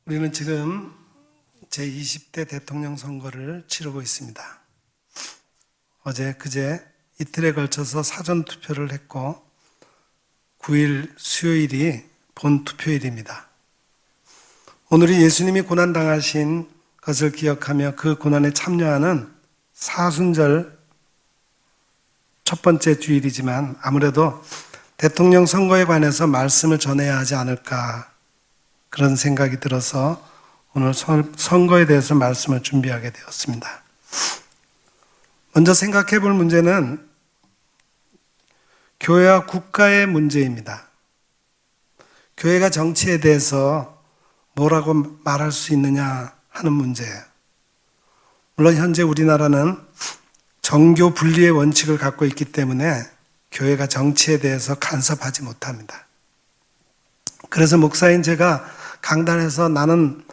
우리는 지금 제20대 대통령 선거를 치르고 있습니다. 어제, 그제 이틀에 걸쳐서 사전 투표를 했고 9일 수요일이 본 투표일입니다. 오늘이 예수님이 고난당하신 것을 기억하며 그 고난에 참여하는 사순절 첫 번째 주일이지만 아무래도 대통령 선거에 관해서 말씀을 전해야 하지 않을까 그런 생각이 들어서 오늘 선거에 대해서 말씀을 준비하게 되었습니다. 먼저 생각해 볼 문제는 교회와 국가의 문제입니다. 교회가 정치에 대해서 뭐라고 말할 수 있느냐 하는 문제예요. 물론 현재 우리나라는 정교 분리의 원칙을 갖고 있기 때문에 교회가 정치에 대해서 간섭하지 못합니다. 그래서 목사인 제가 강단에서 나는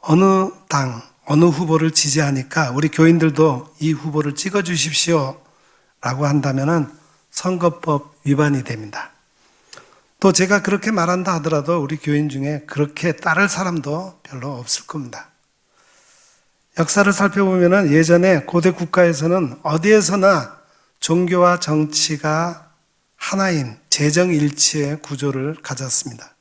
어느 당, 어느 후보를 지지하니까 우리 교인들도 이 후보를 찍어주십시오 라고 한다면은 선거법 위반이 됩니다. 또 제가 그렇게 말한다 하더라도 우리 교인 중에 그렇게 따를 사람도 별로 없을 겁니다. 역사를 살펴보면은 예전에 고대 국가에서는 어디에서나 종교와 정치가 하나인 재정일치의 구조를 가졌습니다.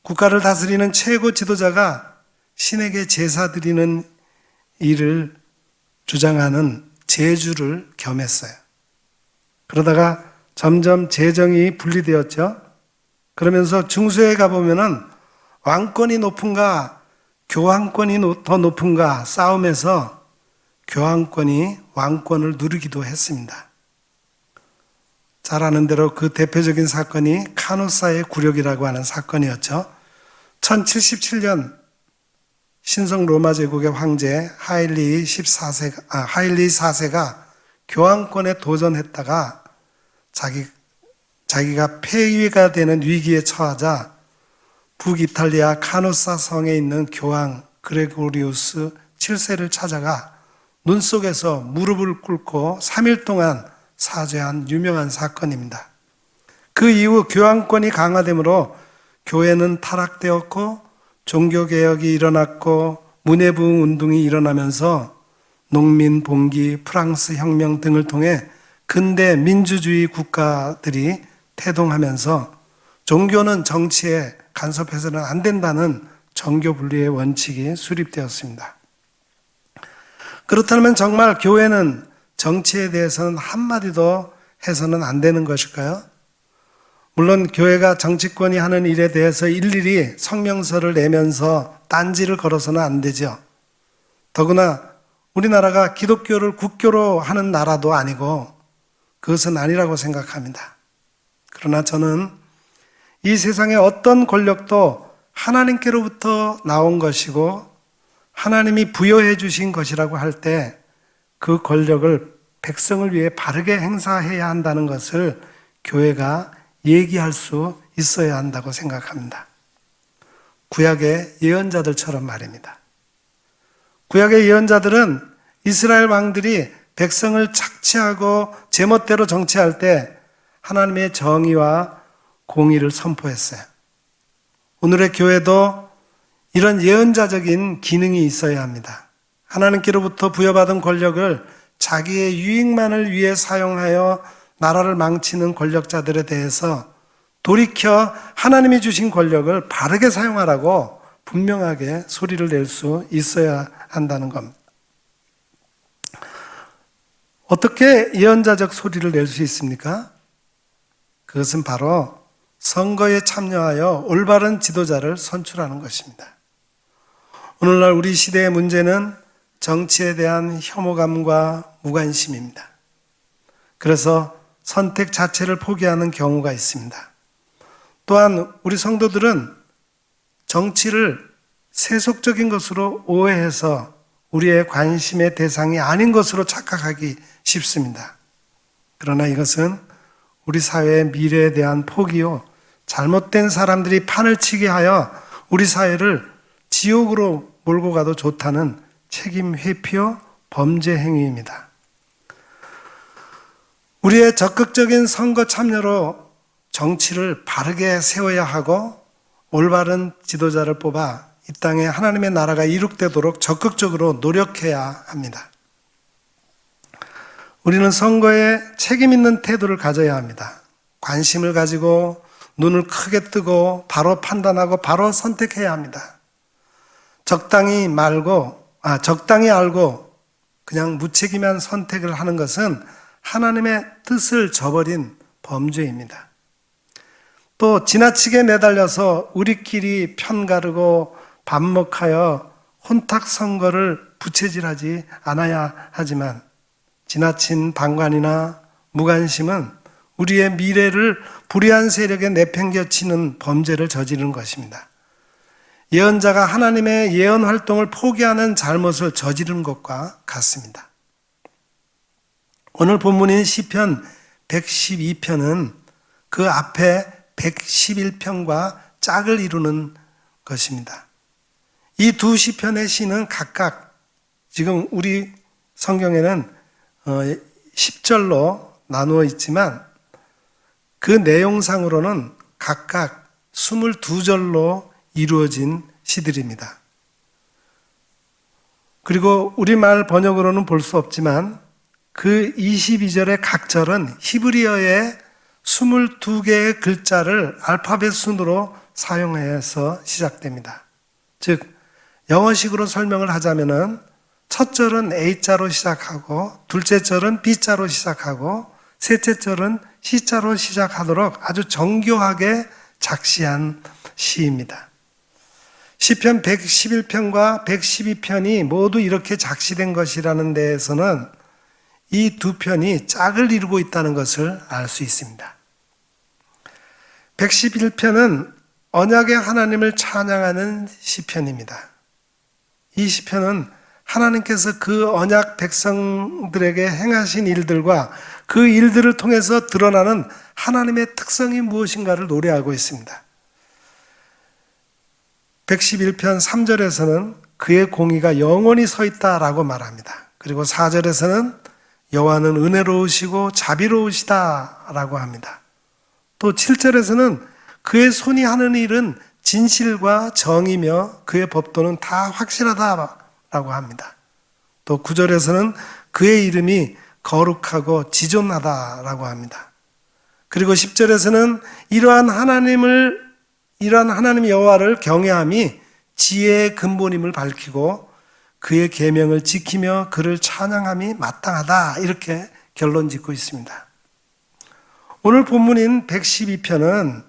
국가를 다스리는 최고 지도자가 신에게 제사 드리는 일을 주장하는 제주를 겸했어요. 그러다가 점점 재정이 분리되었죠. 그러면서 중세에 가보면은 왕권이 높은가 교황권이 더 높은가 싸움에서 교황권이 왕권을 누리기도 했습니다. 잘 아는 대로 그 대표적인 사건이 카누사의 굴욕이라고 하는 사건이었죠. 1077년 신성 로마 제국의 황제 하일리 4세가 교황권에 도전했다가 자기가 폐위가 되는 위기에 처하자 북이탈리아 카누사 성에 있는 교황 그레고리우스 7세를 찾아가 눈 속에서 무릎을 꿇고 3일 동안 사죄한 유명한 사건입니다. 그 이후 교황권이 강화되므로 교회는 타락되었고 종교개혁이 일어났고 문예부흥 운동이 일어나면서 농민 봉기, 프랑스 혁명 등을 통해 근대 민주주의 국가들이 태동하면서 종교는 정치에 간섭해서는 안 된다는 정교 분리의 원칙이 수립되었습니다. 그렇다면 정말 교회는 정치에 대해서는 한마디도 해서는 안 되는 것일까요? 물론 교회가 정치권이 하는 일에 대해서 일일이 성명서를 내면서 딴지를 걸어서는 안 되죠. 더구나 우리나라가 기독교를 국교로 하는 나라도 아니고 그것은 아니라고 생각합니다. 그러나 저는 이 세상의 어떤 권력도 하나님께로부터 나온 것이고 하나님이 부여해 주신 것이라고 할 때 그 권력을 백성을 위해 바르게 행사해야 한다는 것을 교회가 얘기할 수 있어야 한다고 생각합니다. 구약의 예언자들처럼 말입니다. 구약의 예언자들은 이스라엘 왕들이 백성을 착취하고 제멋대로 정치할 때 하나님의 정의와 공의를 선포했어요. 오늘의 교회도 이런 예언자적인 기능이 있어야 합니다. 하나님께로부터 부여받은 권력을 자기의 유익만을 위해 사용하여 나라를 망치는 권력자들에 대해서 돌이켜 하나님이 주신 권력을 바르게 사용하라고 분명하게 소리를 낼 수 있어야 한다는 겁니다. 어떻게 예언자적 소리를 낼 수 있습니까? 그것은 바로 선거에 참여하여 올바른 지도자를 선출하는 것입니다. 오늘날 우리 시대의 문제는 정치에 대한 혐오감과 무관심입니다. 그래서 선택 자체를 포기하는 경우가 있습니다. 또한 우리 성도들은 정치를 세속적인 것으로 오해해서 우리의 관심의 대상이 아닌 것으로 착각하기 쉽습니다. 그러나 이것은 우리 사회의 미래에 대한 포기요, 잘못된 사람들이 판을 치게 하여 우리 사회를 지옥으로 몰고 가도 좋다는 책임 회피요 범죄 행위입니다. 우리의 적극적인 선거 참여로 정치를 바르게 세워야 하고 올바른 지도자를 뽑아 이 땅에 하나님의 나라가 이룩되도록 적극적으로 노력해야 합니다. 우리는 선거에 책임 있는 태도를 가져야 합니다. 관심을 가지고 눈을 크게 뜨고 바로 판단하고 바로 선택해야 합니다. 적당히 알고 그냥 무책임한 선택을 하는 것은 하나님의 뜻을 저버린 범죄입니다. 또 지나치게 매달려서 우리끼리 편가르고 반목하여 혼탁 선거를 부채질하지 않아야 하지만 지나친 방관이나 무관심은 우리의 미래를 불의한 세력에 내팽겨치는 범죄를 저지르는 것입니다. 예언자가 하나님의 예언 활동을 포기하는 잘못을 저지른 것과 같습니다. 오늘 본문인 시편 112편은 그 앞에 111편과 짝을 이루는 것입니다. 이 두 시편의 시는 각각 지금 우리 성경에는 10절로 나누어 있지만 그 내용상으로는 각각 22절로 이루어진 시들입니다. 그리고 우리말 번역으로는 볼 수 없지만 그 22절의 각 절은 히브리어의 22개의 글자를 알파벳 순으로 사용해서 시작됩니다. 즉 영어식으로 설명을 하자면은 첫 절은 A자로 시작하고 둘째 절은 B자로 시작하고 셋째 절은 C자로 시작하도록 아주 정교하게 작시한 시입니다. 시편 111편과 112편이 모두 이렇게 작시된 것이라는 데에서는 이 두 편이 짝을 이루고 있다는 것을 알 수 있습니다. 111편은 언약의 하나님을 찬양하는 시편입니다. 이 시편은 하나님께서 그 언약 백성들에게 행하신 일들과 그 일들을 통해서 드러나는 하나님의 특성이 무엇인가를 노래하고 있습니다. 111편 3절에서는 그의 공의가 영원히 서 있다라고 말합니다. 그리고 4절에서는 여호와는 은혜로우시고 자비로우시다라고 합니다. 또 7절에서는 그의 손이 하는 일은 진실과 정이며 그의 법도는 다 확실하다라고 합니다. 또 9절에서는 그의 이름이 거룩하고 지존하다라고 합니다. 그리고 10절에서는 이러한 하나님 여호와를 경외함이 지혜의 근본임을 밝히고 그의 계명을 지키며 그를 찬양함이 마땅하다 이렇게 결론 짓고 있습니다. 오늘 본문인 112편은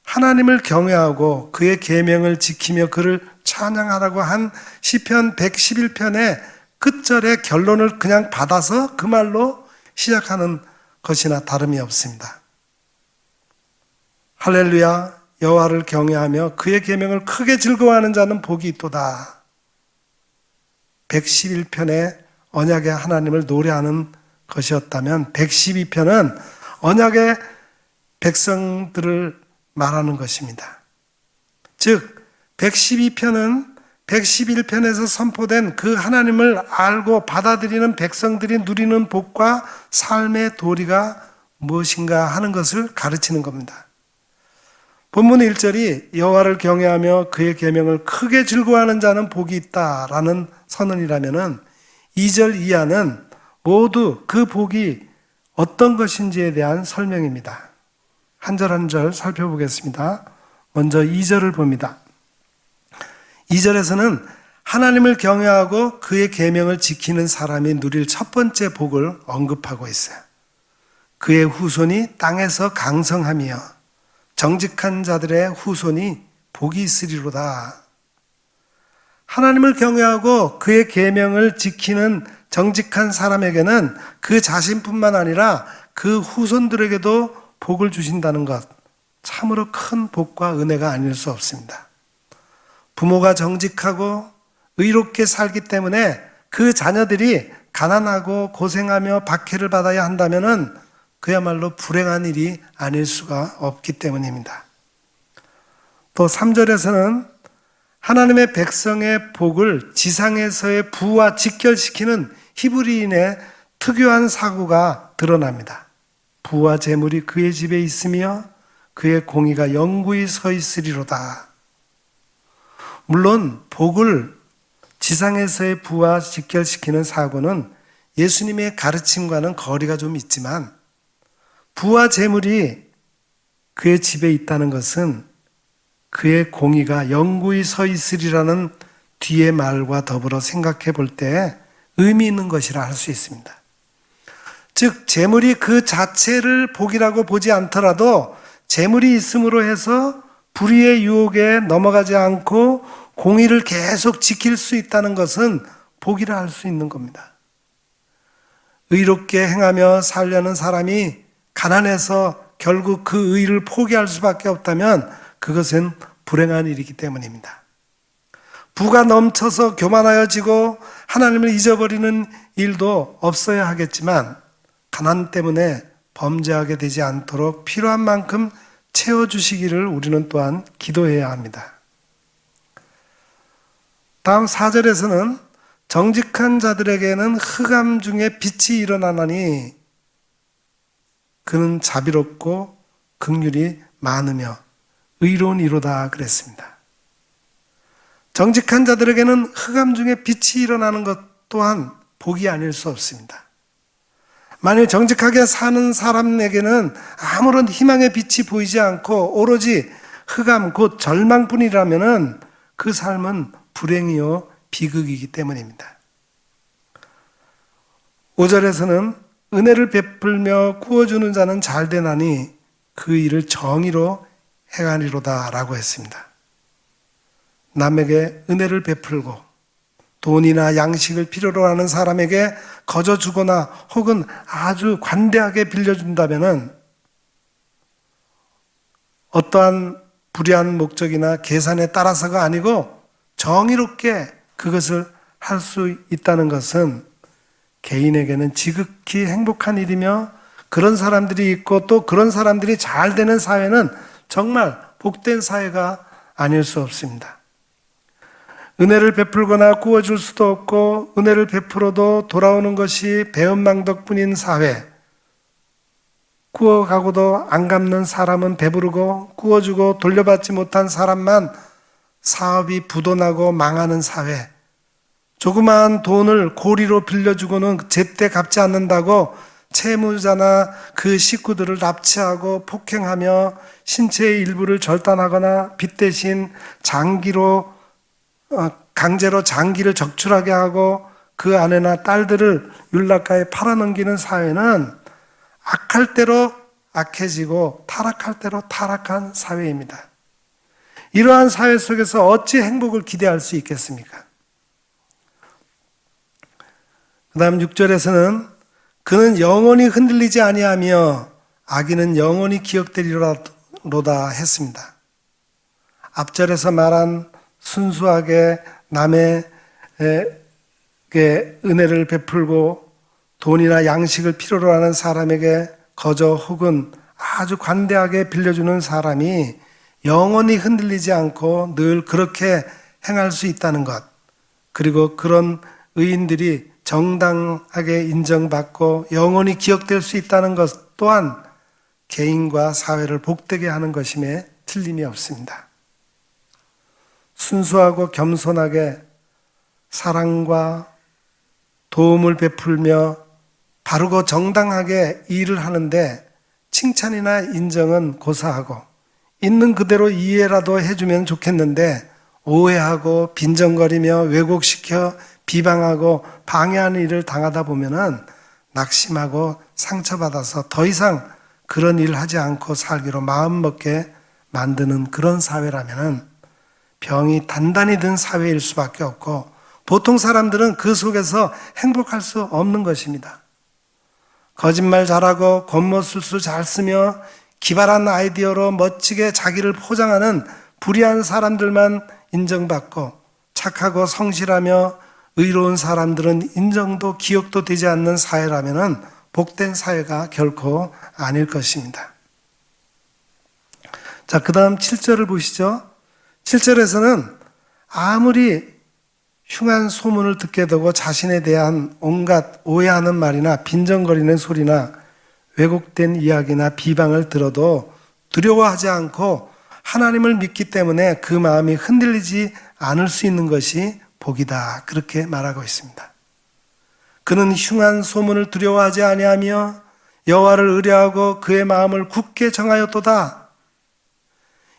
하나님을 경외하고 그의 계명을 지키며 그를 찬양하라고 한 시편 111편의 끝절의 결론을 그냥 받아서 그 말로 시작하는 것이나 다름이 없습니다. 할렐루야 여호와를 경외하며 그의 계명을 크게 즐거워하는 자는 복이 있도다. 111편의 언약의 하나님을 노래하는 것이었다면 112편은 언약의 백성들을 말하는 것입니다. 즉 112편은 111편에서 선포된 그 하나님을 알고 받아들이는 백성들이 누리는 복과 삶의 도리가 무엇인가 하는 것을 가르치는 겁니다. 본문 1절이 여호와를 경외하며 그의 계명을 크게 즐거워하는 자는 복이 있다라는 선언이라면은 2절 이하는 모두 그 복이 어떤 것인지에 대한 설명입니다. 한 절 한 절 살펴보겠습니다. 먼저 2절을 봅니다. 2절에서는 하나님을 경외하고 그의 계명을 지키는 사람이 누릴 첫 번째 복을 언급하고 있어요. 그의 후손이 땅에서 강성하며 정직한 자들의 후손이 복이 있으리로다. 하나님을 경외하고 그의 계명을 지키는 정직한 사람에게는 그 자신뿐만 아니라 그 후손들에게도 복을 주신다는 것, 참으로 큰 복과 은혜가 아닐 수 없습니다. 부모가 정직하고 의롭게 살기 때문에 그 자녀들이 가난하고 고생하며 박해를 받아야 한다면은 그야말로 불행한 일이 아닐 수가 없기 때문입니다. 또 3절에서는 하나님의 백성의 복을 지상에서의 부와 직결시키는 히브리인의 특유한 사고가 드러납니다. 부와 재물이 그의 집에 있으며 그의 공의가 영구히 서 있으리로다. 물론 복을 지상에서의 부와 직결시키는 사고는 예수님의 가르침과는 거리가 좀 있지만 부와 재물이 그의 집에 있다는 것은 그의 공의가 영구히 서 있으리라는 뒤의 말과 더불어 생각해 볼 때 의미 있는 것이라 할 수 있습니다. 즉 재물이 그 자체를 복이라고 보지 않더라도 재물이 있음으로 해서 불의의 유혹에 넘어가지 않고 공의를 계속 지킬 수 있다는 것은 복이라 할 수 있는 겁니다. 의롭게 행하며 살려는 사람이 가난해서 결국 그 의를 포기할 수밖에 없다면 그것은 불행한 일이기 때문입니다. 부가 넘쳐서 교만하여지고 하나님을 잊어버리는 일도 없어야 하겠지만 가난 때문에 범죄하게 되지 않도록 필요한 만큼 채워주시기를 우리는 또한 기도해야 합니다. 다음 4절에서는 정직한 자들에게는 흑암 중에 빛이 일어나나니 그는 자비롭고 긍휼이 많으며 의로운 이로다 그랬습니다. 정직한 자들에게는 흑암 중에 빛이 일어나는 것 또한 복이 아닐 수 없습니다. 만일 정직하게 사는 사람에게는 아무런 희망의 빛이 보이지 않고 오로지 흑암 곧 절망뿐이라면 그 삶은 불행이요 비극이기 때문입니다. 5절에서는 은혜를 베풀며 구워주는 자는 잘되나니 그 일을 정의로 행하리로다 라고 했습니다. 남에게 은혜를 베풀고 돈이나 양식을 필요로 하는 사람에게 거저 주거나 혹은 아주 관대하게 빌려준다면 어떠한 불의한 목적이나 계산에 따라서가 아니고 정의롭게 그것을 할 수 있다는 것은 개인에게는 지극히 행복한 일이며 그런 사람들이 있고 또 그런 사람들이 잘 되는 사회는 정말 복된 사회가 아닐 수 없습니다. 은혜를 베풀거나 구워줄 수도 없고 은혜를 베풀어도 돌아오는 것이 배은망덕뿐인 사회, 구워가고도 안 갚는 사람은 배부르고 구워주고 돌려받지 못한 사람만 사업이 부도나고 망하는 사회, 조그마한 돈을 고리로 빌려주고는 제때 갚지 않는다고 채무자나 그 식구들을 납치하고 폭행하며 신체의 일부를 절단하거나 빚 대신 강제로 장기를 적출하게 하고 그 아내나 딸들을 율락가에 팔아넘기는 사회는 악할 대로 악해지고 타락할 대로 타락한 사회입니다. 이러한 사회 속에서 어찌 행복을 기대할 수 있겠습니까? 그 다음 6절에서는 그는 영원히 흔들리지 아니하며 악인은 영원히 기억되리로다 했습니다. 앞절에서 말한 순수하게 남에게 은혜를 베풀고 돈이나 양식을 필요로 하는 사람에게 거저 혹은 아주 관대하게 빌려주는 사람이 영원히 흔들리지 않고 늘 그렇게 행할 수 있다는 것, 그리고 그런 의인들이 정당하게 인정받고 영원히 기억될 수 있다는 것 또한 개인과 사회를 복되게 하는 것임에 틀림이 없습니다. 순수하고 겸손하게 사랑과 도움을 베풀며 바르고 정당하게 일을 하는데 칭찬이나 인정은 고사하고 있는 그대로 이해라도 해주면 좋겠는데 오해하고 빈정거리며 왜곡시켜 비방하고 방해하는 일을 당하다 보면은 낙심하고 상처받아서 더 이상 그런 일을 하지 않고 살기로 마음먹게 만드는 그런 사회라면은 병이 단단히 든 사회일 수밖에 없고 보통 사람들은 그 속에서 행복할 수 없는 것입니다. 거짓말 잘하고 겉멋술수 잘 쓰며 기발한 아이디어로 멋지게 자기를 포장하는 불의한 사람들만 인정받고 착하고 성실하며 의로운 사람들은 인정도 기억도 되지 않는 사회라면 복된 사회가 결코 아닐 것입니다. 자, 그 다음 7절을 보시죠. 7절에서는 아무리 흉한 소문을 듣게 되고 자신에 대한 온갖 오해하는 말이나 빈정거리는 소리나 왜곡된 이야기나 비방을 들어도 두려워하지 않고 하나님을 믿기 때문에 그 마음이 흔들리지 않을 수 있는 것이 복이다. 그렇게 말하고 있습니다. 그는 흉한 소문을 두려워하지 아니하며 여호와를 의뢰하고 그의 마음을 굳게 정하였도다.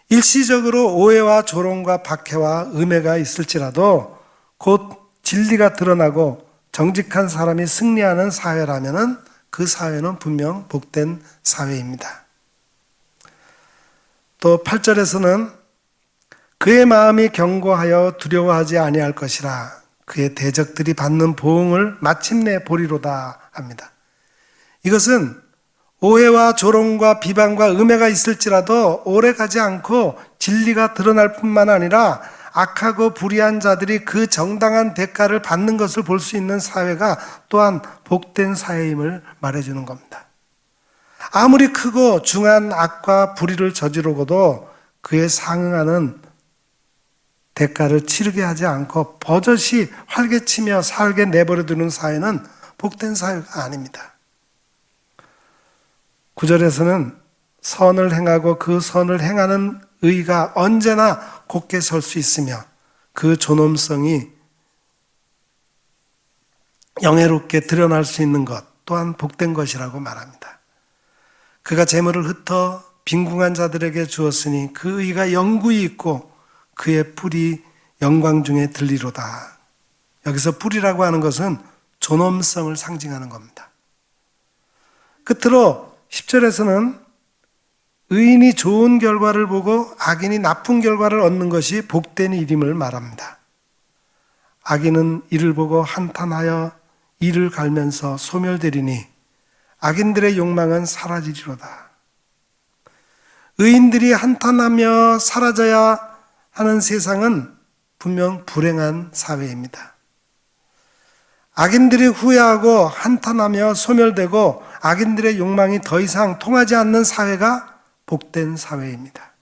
일시적으로 오해와 조롱과 박해와 음해가 있을지라도 곧 진리가 드러나고 정직한 사람이 승리하는 사회라면은 그 사회는 분명 복된 사회입니다. 또 8절에서는 그의 마음이 견고하여 두려워하지 아니할 것이라 그의 대적들이 받는 보응을 마침내 보리로다 합니다. 이것은 오해와 조롱과 비방과 음해가 있을지라도 오래가지 않고 진리가 드러날 뿐만 아니라 악하고 불의한 자들이 그 정당한 대가를 받는 것을 볼 수 있는 사회가 또한 복된 사회임을 말해주는 겁니다. 아무리 크고 중한 악과 불의를 저지르고도 그에 상응하는 대가를 치르게 하지 않고 버젓이 활개치며 살게 내버려두는 사회는 복된 사회가 아닙니다. 9절에서는 선을 행하고 그 선을 행하는 의가 언제나 곧게 설 수 있으며 그 존엄성이 영예롭게 드러날 수 있는 것 또한 복된 것이라고 말합니다. 그가 재물을 흩어 빈궁한 자들에게 주었으니 그 의가 영구히 있고 그의 뿔이 영광 중에 들리로다. 여기서 뿔이라고 하는 것은 존엄성을 상징하는 겁니다. 끝으로 10절에서는 의인이 좋은 결과를 보고 악인이 나쁜 결과를 얻는 것이 복된 일임을 말합니다. 악인은 이를 보고 한탄하여 이를 갈면서 소멸되리니 악인들의 욕망은 사라지리로다. 의인들이 한탄하며 사라져야 하는 세상은 분명 불행한 사회입니다. 악인들이 후회하고 한탄하며 소멸되고 악인들의 욕망이 더 이상 통하지 않는 사회가 복된 사회입니다.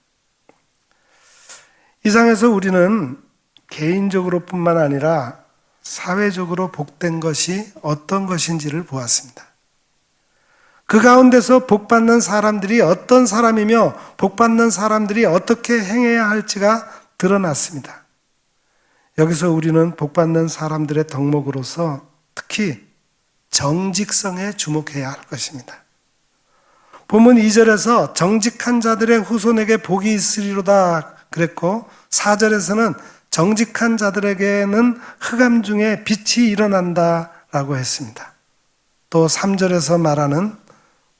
이상에서 우리는 개인적으로 뿐만 아니라 사회적으로 복된 것이 어떤 것인지를 보았습니다. 그 가운데서 복받는 사람들이 어떤 사람이며 복받는 사람들이 어떻게 행해야 할지가 드러났습니다. 여기서 우리는 복받는 사람들의 덕목으로서 특히 정직성에 주목해야 할 것입니다. 본문 2절에서 정직한 자들의 후손에게 복이 있으리로다 그랬고 4절에서는 정직한 자들에게는 흑암 중에 빛이 일어난다라고 했습니다. 또 3절에서 말하는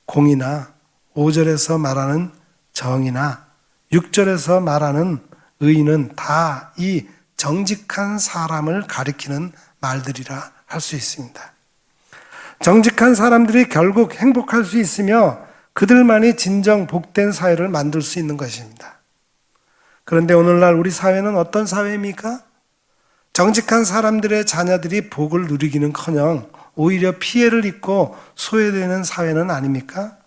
공의나 5절에서 말하는 정의나 6절에서 말하는 의는 다 이 정직한 사람을 가리키는 말들이라 할 수 있습니다. 정직한 사람들이 결국 행복할 수 있으며 그들만이 진정 복된 사회를 만들 수 있는 것입니다. 그런데 오늘날 우리 사회는 어떤 사회입니까? 정직한 사람들의 자녀들이 복을 누리기는커녕 오히려 피해를 입고 소외되는 사회는 아닙니까?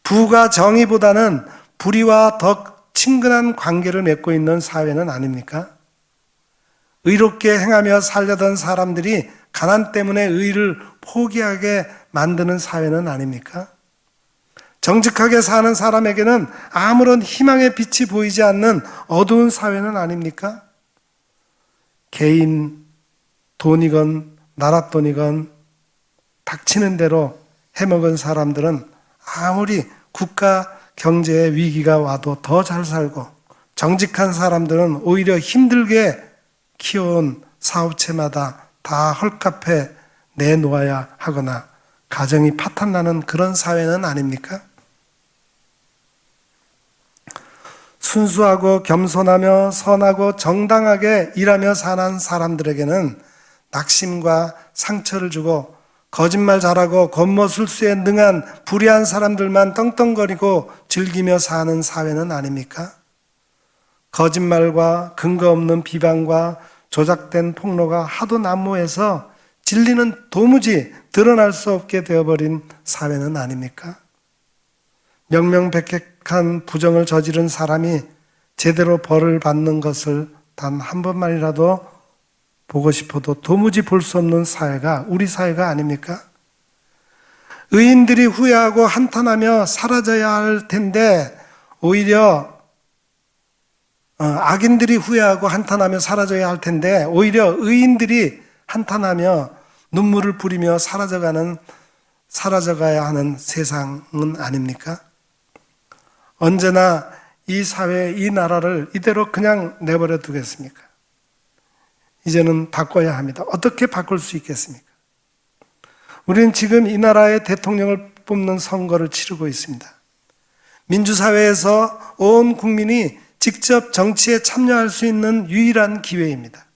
부가 정의보다는 불의와 더 친근한 관계를 맺고 있는 사회는 아닙니까? 의롭게 행하며 살려던 사람들이 가난 때문에 의를 포기하게 만드는 사회는 아닙니까? 정직하게 사는 사람에게는 아무런 희망의 빛이 보이지 않는 어두운 사회는 아닙니까? 개인 돈이건 나라 돈이건 닥치는 대로 해먹은 사람들은 아무리 국가 경제의 위기가 와도 더 잘 살고 정직한 사람들은 오히려 힘들게 키워온 사업체마다 다 헐값에 내놓아야 하거나 가정이 파탄나는 그런 사회는 아닙니까? 순수하고 겸손하며 선하고 정당하게 일하며 사는 사람들에게는 낙심과 상처를 주고 거짓말 잘하고 겉모술수에 능한 불의한 사람들만 떵떵거리고 즐기며 사는 사회는 아닙니까? 거짓말과 근거 없는 비방과 조작된 폭로가 하도 난무해서 진리는 도무지 드러날 수 없게 되어버린 사회는 아닙니까? 명명백백한 부정을 저지른 사람이 제대로 벌을 받는 것을 단 한 번만이라도 보고 싶어도 도무지 볼 수 없는 사회가 우리 사회가 아닙니까? 의인들이 후회하고 한탄하며 사라져야 할 텐데 오히려 악인들이 후회하고 한탄하며 사라져야 할 텐데 오히려 의인들이 한탄하며 눈물을 뿌리며 사라져가야 하는 세상은 아닙니까? 언제나 이 사회, 이 나라를 이대로 그냥 내버려 두겠습니까? 이제는 바꿔야 합니다. 어떻게 바꿀 수 있겠습니까? 우리는 지금 이 나라의 대통령을 뽑는 선거를 치르고 있습니다. 민주사회에서 온 국민이 직접 정치에 참여할 수 있는 유일한 기회입니다.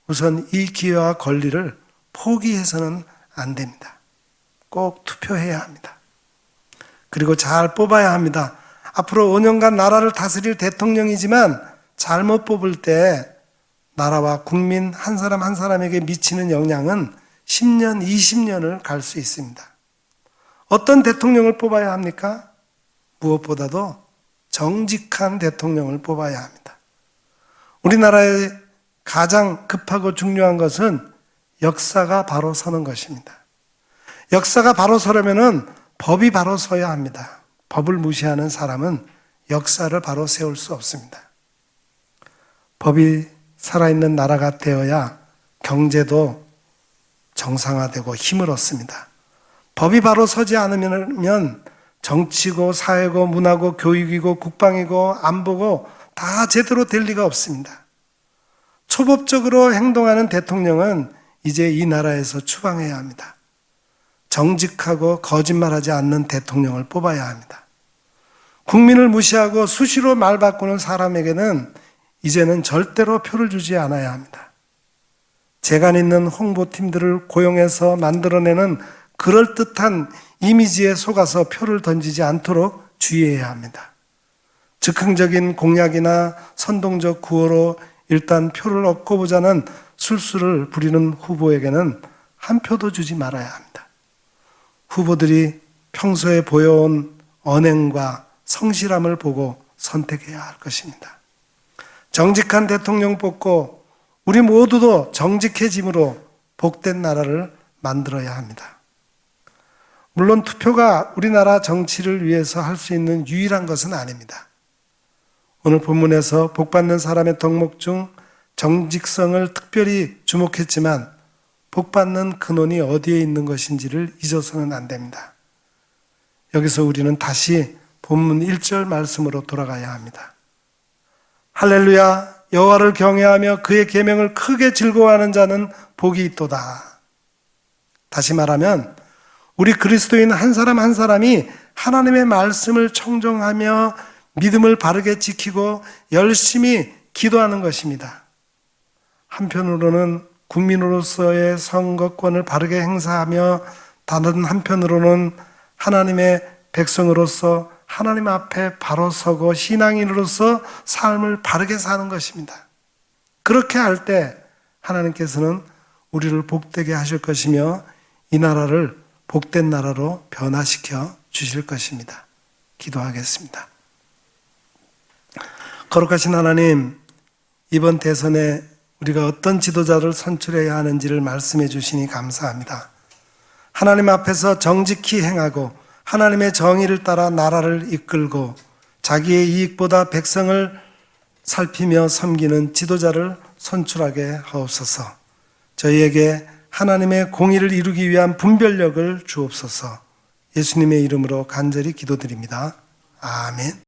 우선 이 기회와 권리를 포기해서는 안 됩니다. 꼭 투표해야 합니다. 그리고 잘 뽑아야 합니다. 앞으로 5년간 나라를 다스릴 대통령이지만 잘못 뽑을 때 나라와 국민 한 사람 한 사람에게 미치는 영향은 10년, 20년을 갈 수 있습니다. 어떤 대통령을 뽑아야 합니까? 무엇보다도 정직한 대통령을 뽑아야 합니다. 우리나라에 가장 급하고 중요한 것은 역사가 바로 서는 것입니다. 역사가 바로 서려면은 법이 바로 서야 합니다. 법을 무시하는 사람은 역사를 바로 세울 수 없습니다. 법이 살아있는 나라가 되어야 경제도 정상화되고 힘을 얻습니다. 법이 바로 서지 않으면 정치고 사회고 문화고 교육이고 국방이고 안보고 다 제대로 될 리가 없습니다. 초법적으로 행동하는 대통령은 이제 이 나라에서 추방해야 합니다. 정직하고 거짓말하지 않는 대통령을 뽑아야 합니다. 국민을 무시하고 수시로 말 바꾸는 사람에게는 이제는 절대로 표를 주지 않아야 합니다. 재간 있는 홍보팀들을 고용해서 만들어내는 그럴듯한 이미지에 속아서 표를 던지지 않도록 주의해야 합니다. 즉흥적인 공약이나 선동적 구호로 일단 표를 얻고 보자는 술수를 부리는 후보에게는 한 표도 주지 말아야 합니다. 후보들이 평소에 보여온 언행과 성실함을 보고 선택해야 할 것입니다. 정직한 대통령 뽑고 우리 모두도 정직해짐으로 복된 나라를 만들어야 합니다. 물론 투표가 우리나라 정치를 위해서 할 수 있는 유일한 것은 아닙니다. 오늘 본문에서 복받는 사람의 덕목 중 정직성을 특별히 주목했지만 복받는 근원이 어디에 있는 것인지를 잊어서는 안 됩니다. 여기서 우리는 다시 본문 1절 말씀으로 돌아가야 합니다. 할렐루야, 여호와를 경외하며 그의 계명을 크게 즐거워하는 자는 복이 있도다. 다시 말하면 우리 그리스도인 한 사람 한 사람이 하나님의 말씀을 청종하며 믿음을 바르게 지키고 열심히 기도하는 것입니다. 한편으로는 국민으로서의 선거권을 바르게 행사하며 다른 한편으로는 하나님의 백성으로서 하나님 앞에 바로 서고 신앙인으로서 삶을 바르게 사는 것입니다. 그렇게 할 때 하나님께서는 우리를 복되게 하실 것이며 이 나라를 복된 나라로 변화시켜 주실 것입니다. 기도하겠습니다. 거룩하신 하나님, 이번 대선에 우리가 어떤 지도자를 선출해야 하는지를 말씀해 주시니 감사합니다. 하나님 앞에서 정직히 행하고 하나님의 정의를 따라 나라를 이끌고 자기의 이익보다 백성을 살피며 섬기는 지도자를 선출하게 하옵소서. 저희에게 하나님의 공의를 이루기 위한 분별력을 주옵소서. 예수님의 이름으로 간절히 기도드립니다. 아멘.